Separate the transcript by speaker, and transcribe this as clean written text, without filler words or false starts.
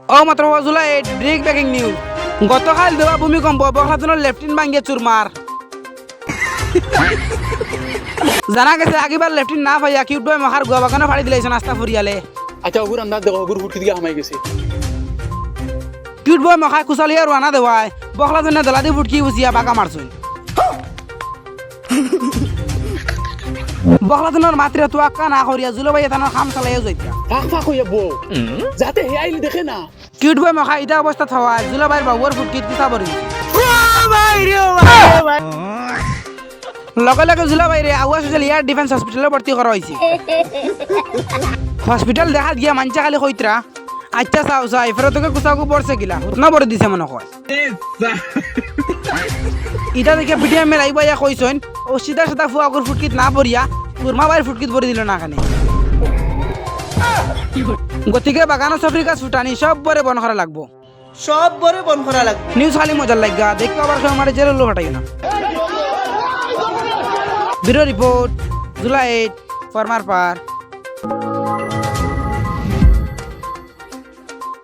Speaker 1: ও মাত্র July break breaking news গতকাল দেওয়া ভূমিকম্প বখলাতনের লেফটেন্যান্ট ভাঙ্গিয়ে চুরমার জানা গেছে আগেবার লেফটেন্যান্ট না পাইয়া কিউট বয় মহার গোয়া বাগানে ফাড়ি দিলাইছে নাস্তা ফুরিয়ালে
Speaker 2: আচ্ছা ওগুর আন্দাজ দেখো ওগুর হুটকি দিয়ে হামাই গেছে
Speaker 1: কিউট বয় মহায় কুচালিয়া রানা দেওয়ায় বখলাতনে দলাদি ফুটকি উচিয়া বাঁকা মারছুন বখলাতনের মাত্রা তোয়াক্কা না করিয়া জুলবাই তানোর খাম চালাইয়া যাইতা
Speaker 2: ফাঁক ফাঁক হইয়া বউ যাতে হে আইলে দেখে না
Speaker 1: কিউট বয় মহায় ইটা অবস্থা থাওয়ায় জুলবাইয়ের বাবুর ফুটকিত কুচা পড়ি লগে লগে জুলাবাইরে আগুয়া সোশ্যাল এয়ার ডিফেন্স হসপিটালে ভর্তি করা হয়েছে হসপিটাল দেখা গিয়া মানচা খালি কইতরা আচ্ছা চাও চাই ফেরত তোকে কুচাকু পড়ছে গিলা না পড়ে দিছে মনে হয় ইটা দেখে পিটিয়া মেলাইবা ইয়া কইছেন ও সিধা সাদা ফুয়াকুর ফুটকিত না পড়িয়া কুরমা বাইর ফুটকিত পড়ে দিল না খানে গতিকে বাগানো সফরি গাছ ফুটানি সব বরে বন করা লাগবো
Speaker 3: সব বড় বন করা লাগবে
Speaker 1: নিউজ খালি মজার লাগা দেখতে আবার সময় মারে জেলে ফাটাই না ব্যুরো রিপোর্ট জুলাই 8 ফরমার পার